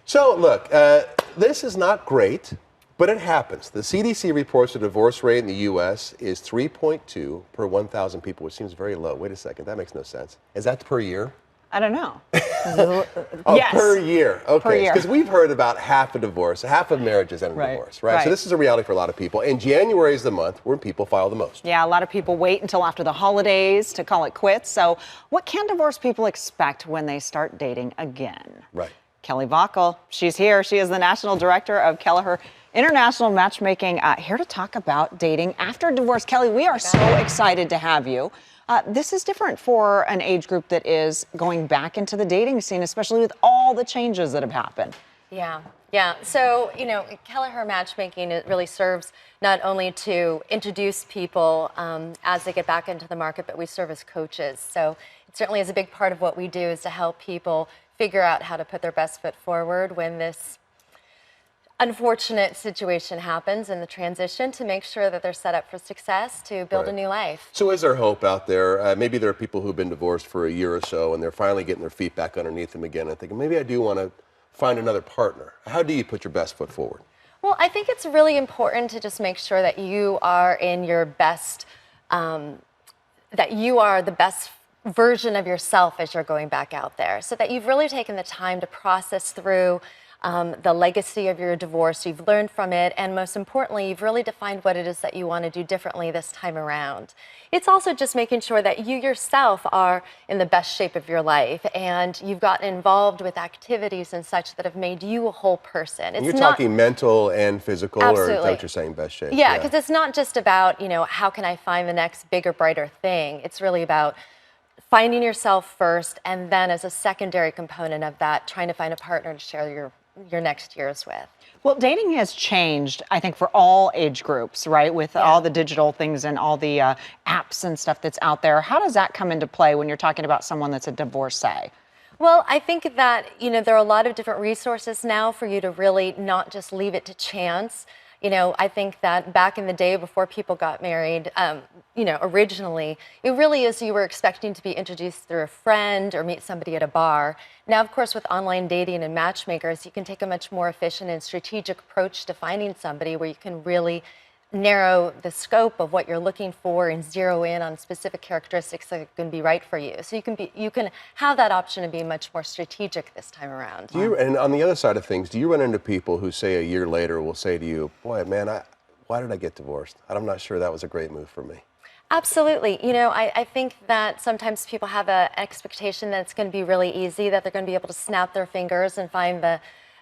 So look, this is not great, but it happens. The CDC reports the divorce rate in the U.S. is 3.2 per 1,000 people, which seems very low. Wait a second, that makes no sense. Is that per year? I don't know. Oh, yes. per year. Okay. Per year. Because we've heard about half of marriages end in divorce, right? So this is a reality for a lot of people. And January is the month where people file the most. Yeah, a lot of people wait until after the holidays to call it quits. So what can divorced people expect when they start dating again? Right. Kelly Vogel, she's here. She is the National Director of Kelleher International Matchmaking, here to talk about dating after divorce. Kelly, we are so excited to have you. This is different for an age group that is going back into the dating scene, especially with all the changes that have happened. Yeah. So, Kelleher Matchmaking, it really serves not only to introduce people as they get back into the market, but we serve as coaches. So it certainly is a big part of what we do is to help people figure out how to put their best foot forward when this unfortunate situation happens in the transition, to make sure that they're set up for success to build a new life. So is there hope out there? Maybe there are people who've been divorced for a year or so and they're finally getting their feet back underneath them again and thinking, maybe I do want to find another partner. How do you put your best foot forward? Well, I think it's really important to just make sure that you are in your best, that you are the best version of yourself as you're going back out there, so that you've really taken the time to process through the legacy of your divorce. You've learned from it, and most importantly, you've really defined what it is that you want to do differently this time around. It's also just making sure that you yourself are in the best shape of your life, and you've gotten involved with activities and such that have made you a whole person. You're talking mental and physical, Absolutely. or is that what you're saying, best shape? Yeah, because it's not just about, how can I find the next bigger, brighter thing? It's really about finding yourself first, and then as a secondary component of that, trying to find a partner to share your next years with. Well, dating has changed, I think, for all age groups, right? With all the digital things and all the apps and stuff that's out there. How does that come into play when you're talking about someone that's a divorcee? Well, I think that, there are a lot of different resources now for you to really not just leave it to chance. I think that back in the day before people got married, originally, it really is you were expecting to be introduced through a friend or meet somebody at a bar. Now, of course, with online dating and matchmakers, you can take a much more efficient and strategic approach to finding somebody where you can really narrow the scope of what you're looking for and zero in on specific characteristics that are going to be right for you. So you can have that option to be much more strategic this time around. And on the other side of things, do you run into people who say a year later will say to you, boy, man, why did I get divorced? I'm not sure that was a great move for me. Absolutely. I think that sometimes people have an expectation that it's going to be really easy, that they're going to be able to snap their fingers and find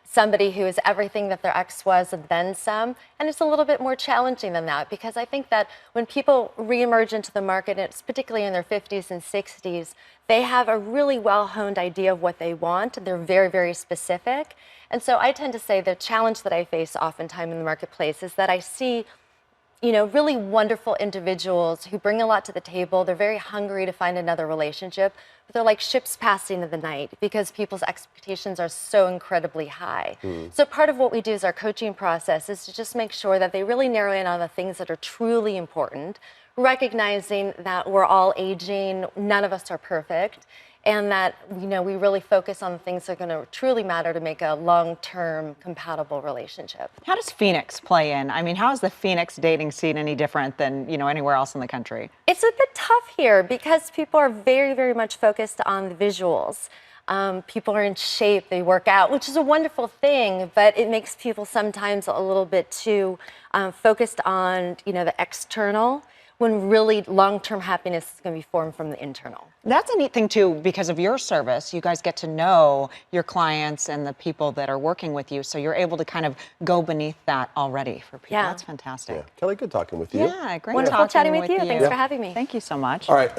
somebody who is everything that their ex was and then some. And it's a little bit more challenging than that, because I think that when people reemerge into the market, and it's particularly in their 50s and 60s, they have a really well-honed idea of what they want. They're very, very specific. And so I tend to say the challenge that I face oftentimes in the marketplace is that I see really wonderful individuals who bring a lot to the table. They're very hungry to find another relationship, but they're like ships passing in the night because people's expectations are so incredibly high. So part of what we do is our coaching process is to just make sure that they really narrow in on the things that are truly important, recognizing that we're all aging, none of us are perfect, and that we really focus on the things that are going to truly matter to make a long-term compatible relationship. How does Phoenix play in? I mean, how is the Phoenix dating scene any different than anywhere else in the country? It's a bit tough here because people are very, very much focused on the visuals. People are in shape, they work out, which is a wonderful thing, but it makes people sometimes a little bit too focused on the external, when really long-term happiness is going to be formed from the internal. That's a neat thing too, because of your service. You guys get to know your clients and the people that are working with you, so you're able to kind of go beneath that already for people. Yeah. That's fantastic. Kelly, good talking with you. Yeah, great Wonderful talking chatting with you. Thanks for having me. Thank you so much. All right.